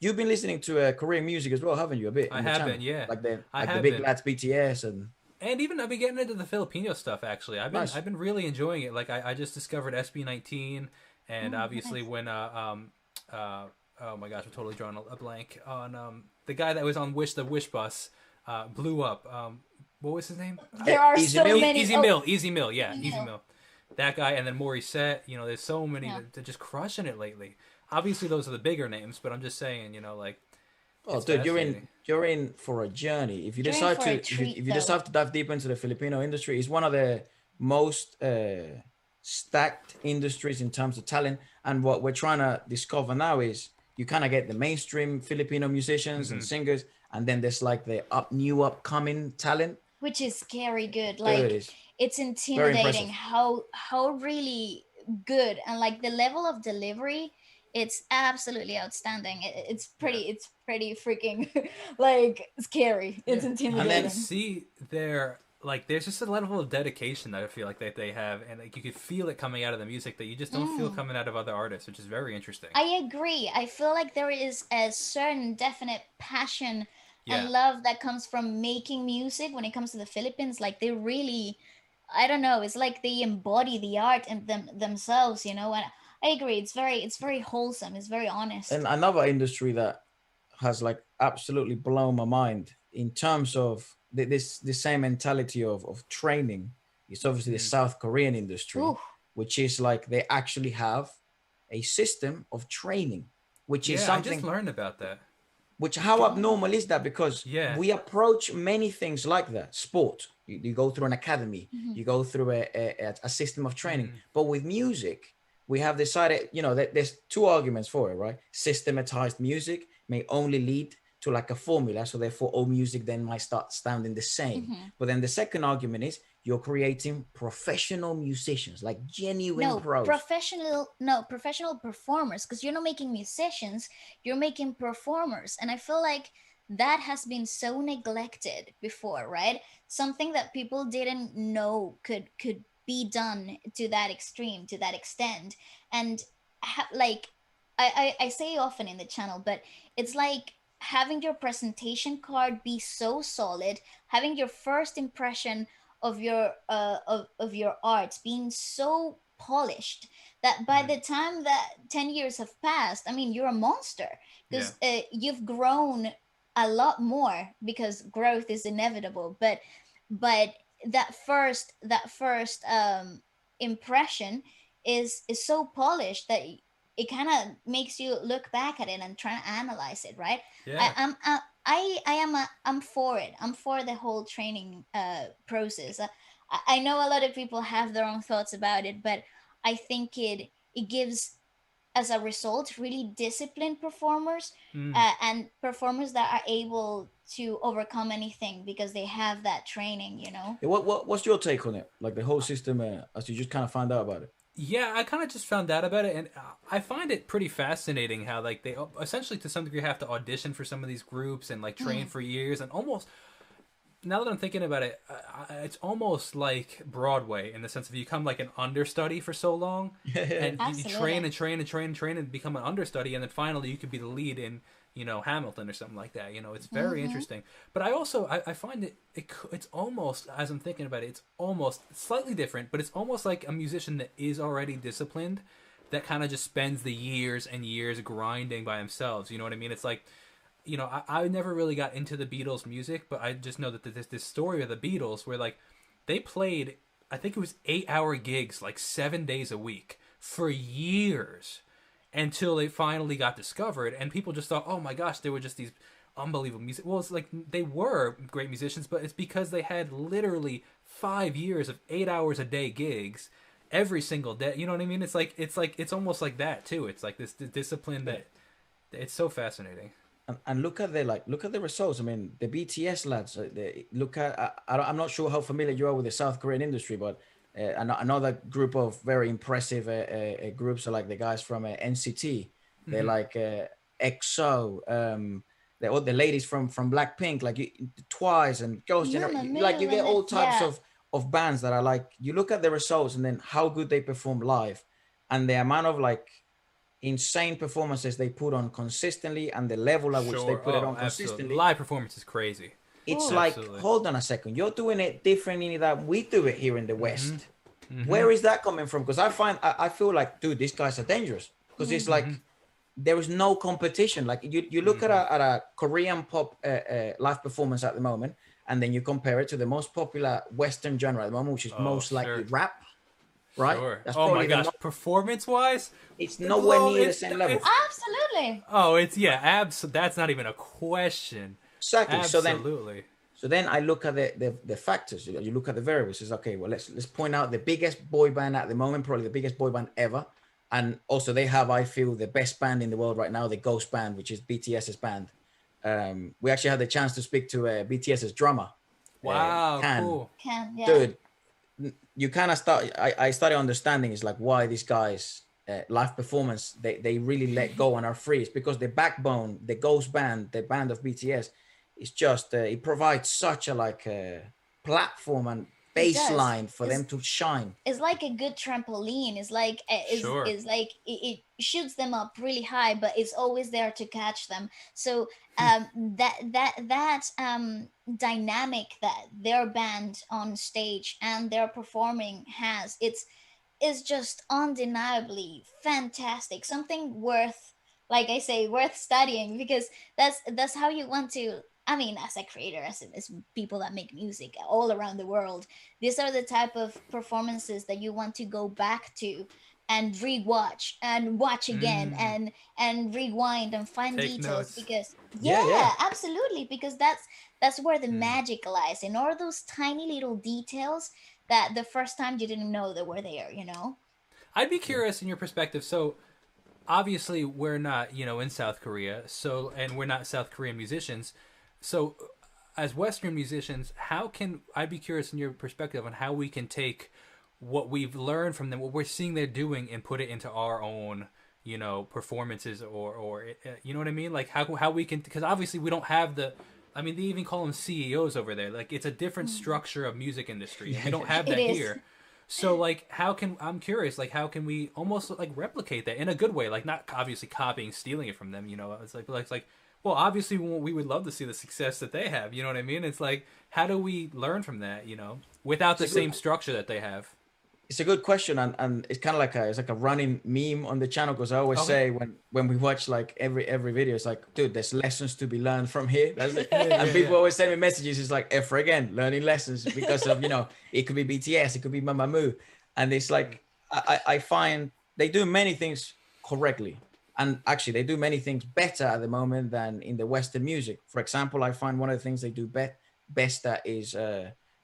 you've been listening to Korean music as well, haven't you? A bit I on the have been, channel, yeah, I like the have big been. lads BTS and And even I've been getting into the Filipino stuff. Actually, nice. I've been really enjoying it. Like I just discovered SB19, and Oh, obviously nice. when uh oh my gosh, I'm totally drawing a blank on the guy that was on the Wish bus blew up. What was his name? There are Easy so Milk. many. Easy Oh, Mill, Easy Mill, yeah, you Easy know. Mill. That guy, and then Morissette. You know, there's so many Yeah. that are just crushing it lately. Obviously, those are the bigger names, but I'm just saying, like Oh, it's dude, fascinating. you're in for a journey. If you You're in decide for a to treat, if you though. decide to dive deep into the Filipino industry, it's one of the most stacked industries in terms of talent. And what we're trying to discover now is you kind of get the mainstream Filipino musicians and Hmm. singers, and then there's like the new upcoming talent. Which is scary good. Dude, Like, it's it's very intimidating impressive. how really good, and like the level of delivery, it's absolutely outstanding. Yeah. It's pretty freaking like scary. It's Yeah, you And can then intimidating. see their like. There's just a level of dedication that I feel like that they have, and like you could feel it coming out of the music that you just don't feel Mm. coming out of other artists, which is very interesting. I agree. I feel like there is a certain definite passion Yeah, and love that comes from making music when it comes to the Philippines. Like they really, I don't know, it's like they embody the art and themselves, you know. And I agree. It's very wholesome. It's very honest. and another industry that has like absolutely blown my mind in terms of the same mentality of training. It's obviously the mm. South Korean industry, Ooh, which is like they actually have a system of training, which is Yeah. I just something learned about that. which how oh, abnormal is that? Because Yeah. we approach many things like that. Sport, you go through an academy, mhm. you go through a system of training. Mm. But with music, we have decided, that there's two arguments for it, right? Systematized music may only lead to like a formula, so therefore all music then might start sounding the same. Mhm. But then the second argument is you're creating professional musicians, like genuine pros. No, professional performers, because you're not making musicians, you're making performers. And I feel like that has been so neglected before, right? Something that people didn't know could be done to that extreme, to that extent. And like I say often in the channel, but it's like having your presentation card be so solid, having your first impression of your art being so polished that by Mm. the time that 10 years have passed, I mean, you're a monster Yeah. because you've grown a lot more because growth is inevitable. But that first impression is so polished that it kind of makes you look back at it and try to analyze it, right? I, Yeah. I'm I am I'm for it. I'm for the whole training process. I know a lot of people have their own thoughts about it, but I think it gives as a result really disciplined performers, Mm. and performers that are able to overcome anything because they have that training. You know. Yeah, what's your take on it? Like the whole system, as you just kind of find out about it. Yeah, I kind of just found out about it, and I find it pretty fascinating how like they essentially to some degree have to audition for some of these groups and like train Mm. for years, and almost now that I'm thinking about it, it's almost like Broadway in the sense of you become like an understudy for so long, Yeah, and you train Absolutely. and train and train and train and become an understudy, and then finally you could be the lead in Hamilton or something like that. It's very Mm-hmm. interesting. But I also I find it's almost, as I'm thinking about it, it's almost slightly different, but it's almost like a musician that is already disciplined, that kind of just spends the years and years grinding by themselves. You know what I mean? It's like I never really got into the Beatles music, but I just know that there's this story of the Beatles where like they played, I think it was 8-hour gigs like 7 days a week for years until they finally got discovered, and people just thought, oh my gosh, they were just these unbelievable music. Well, it's like they were great musicians, but it's because they had literally 5 years of 8 hours a day gigs every single day. You know what I mean? It's almost like that too. It's like this discipline yeah. that it's so fascinating. And look at the results. I mean, the BTS lads. Look at. I'm not sure how familiar you are with the South Korean industry, but another group of very impressive groups are like the guys from NCT. They're Hmm. like EXO. They're all the ladies from Blackpink, like Twice and Ghost Mama Generation. Like you get Millen, all types yeah. of bands that are like you look at the results and then how good they perform live, and the amount of like insane performances they put on consistently and the level at which they Sure. put it Oh, on absolutely. consistently, Live performance is crazy. it's Ooh. like, Absolutely. hold on a second, you're doing it differently than we do it here in the Mm-hmm. West. Mm-hmm. Where is that coming from? Because I feel like, dude, these guys are dangerous. Because it's Mm. Mm-hmm. like there is no competition. Like you look Mm-hmm. at a Korean pop live performance at the moment, and then you compare it to the most popular Western genre at the moment, which is Oh, most likely sure. rap, right? Sure. That's Oh my probably the gosh. most. Performance wise, It's the nowhere glow. near the same level. Absolutely. Oh, it's yeah. That's not even a question. Exactly. Absolutely. So then I look at the factors. You look at the variables. It's okay. Well, let's point out the biggest boy band at the moment, probably the biggest boy band ever, and also they have, I feel, the best band in the world right now, the Ghost Band, which is BTS's band. We actually had the chance to speak to BTS's drummer, Wow. Can. Cool. Can, yeah. Dude, you kind of start. I started understanding is like why these guys live performance they really let go and are free. It's because the backbone, the Ghost Band, the band of BTS, is just it provides such a like platform and It does. baseline for them to shine. It's like a good trampoline. It's like Sure. is like it shoots them up really high, but it's always there to catch them. So that dynamic that their band on stage and their performing has, it's is just undeniably fantastic. Something worth, like I say, worth studying, because that's how you want to. I mean, as a creator, as people that make music all around the world, these are the type of performances that you want to go back to and rewatch and watch again Mm. and rewind and find Take details, notes. because Yeah, yeah, yeah. absolutely, because that's where the Mm. magic lies, in all those tiny little details that the first time you didn't know that were there, you know? I'd be curious in your perspective. So obviously we're not, in South Korea. So and we're not South Korean musicians. So as Western musicians, how can I'd be curious in your perspective on how we can take what we've learned from them, what we're seeing they're doing, and put it into our own, performances or you know what I mean? Like how we can, because obviously we don't have the. I mean, they even call them CEOs over there. Like it's a different Mm. structure of music industry, and Yeah, we don't have It that is. here. So like, I'm curious, like how can we almost like replicate that in a good way, like not obviously copying, stealing it from them. It's like, well, obviously we would love to see the success that they have. You know what I mean? It's like, how do we learn from that? Without it's the a good same structure that they have. it's a good question, and it's kind of like a running meme on the channel, because I always Okay. say when we watch like every video, it's like, dude, there's lessons to be learned from here. That's it. Yeah, And yeah, people yeah. always send me messages. It's like ever again learning lessons because of it could be BTS, it could be Mamamoo, and it's like I find they do many things correctly, and actually they do many things better at the moment than in the Western music. For example, I find one of the things they do best at is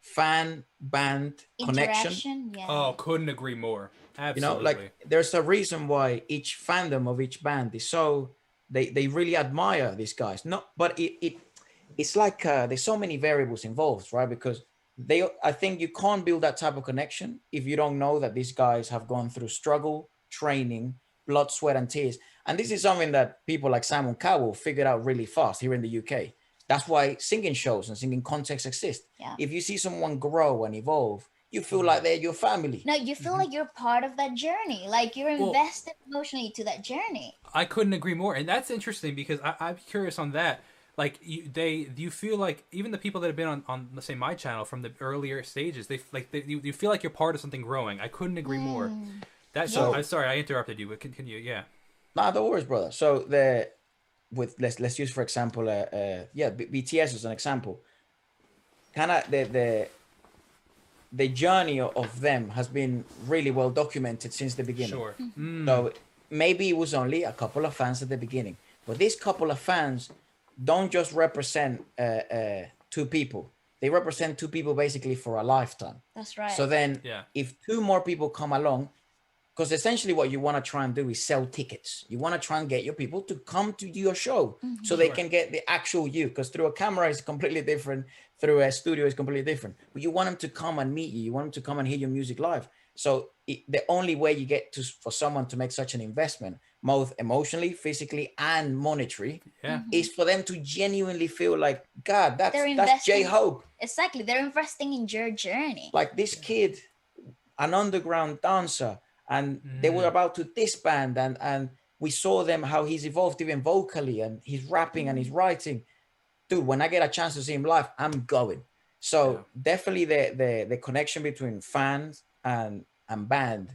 fan band connection. Interaction, yeah. Oh, couldn't agree more. Like Absolutely. there's a reason why each fandom of each band is so they really admire these guys. Not, but it's like there's so many variables involved, right? Because I think you can't build that type of connection if you don't know that these guys have gone through struggle, training, blood, sweat, and tears. And this is something that people like Simon Cowell figured out really fast here in the UK. That's why singing shows and singing contests exist. Yeah. If you see someone grow and evolve, you feel Mm-hmm. like they're your family. No, you feel like you're part of that journey, like you're Well, invested emotionally to that journey. I couldn't agree more, and that's interesting because I'm curious on that. Like, do you feel like even the people that have been on let's say my channel from the earlier stages, you feel like you're part of something growing. I couldn't agree more. Mm. That's so. So I'm sorry I interrupted you, but continue. Yeah. nah, no worries, brother. So let's use for example, BTS as an example. Kind of the journey of them has been really well documented since the beginning. Sure. Mm. So maybe it was only a couple of fans at the beginning, but these couple of fans don't just represent two people. They represent two people basically for a lifetime. That's right. So then, Yeah. if two more people come along, because essentially what you want to try and do is sell tickets. You want to try and get your people to come to your show so they Sure. can get the actual you. Because through a camera is completely different, through a studio is completely different. But you want them to come and meet you. You want them to come and hear your music live. So the only way you get to for someone to make such an investment, both emotionally, physically, and monetary, Yeah. is for them to genuinely feel like, God, They're that's J investing. Hope. Exactly, they're investing in your journey. Like this kid, an underground dancer, and they were about to disband, and we saw them how he's evolved even vocally, and he's rapping and he's writing. Dude, when I get a chance to see him live, I'm going. Yeah. So definitely the connection between fans and band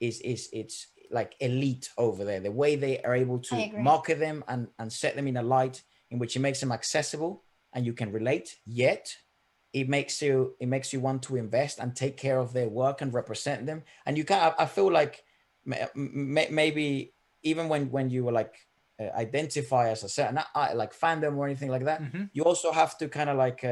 is it's like elite over there. The way they are able I to agree. market them and set them in a light in which it makes them accessible and you can relate, yet it makes you want to invest and take care of their work and represent them. And you can I feel like maybe even when you were like identify as a certain like fandom or anything like that, Mm-hmm. you also have to kind of like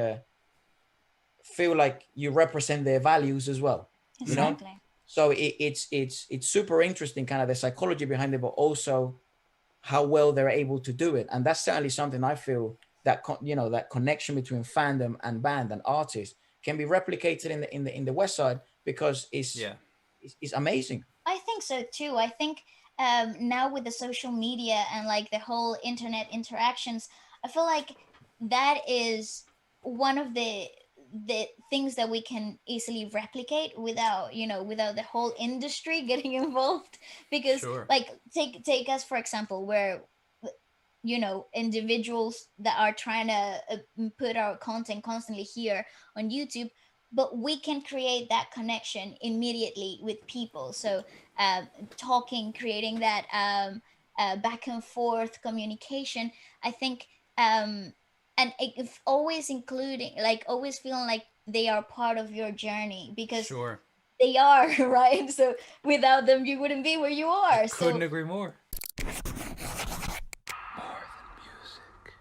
feel like you represent their values as well, you Mm-hmm. know. Exactly. So it's super interesting, kind of the psychology behind it, but also how well they're able to do it. And that's certainly something I feel that that connection between fandom and band and artist can be replicated in the West Side, because Yeah. it's amazing. I think so too. I think now with the social media and like the whole internet interactions, I feel like that is one of the things that we can easily replicate without without the whole industry getting involved. Because Sure. like take us for example, where individuals that are trying to put our content constantly here on YouTube, but we can create that connection immediately with people. So uh, talking, creating that back and forth communication, I think, and if always including, like always feeling like they are part of your journey, because Sure. they are right. So without them you wouldn't be where you I are. couldn't So agree more.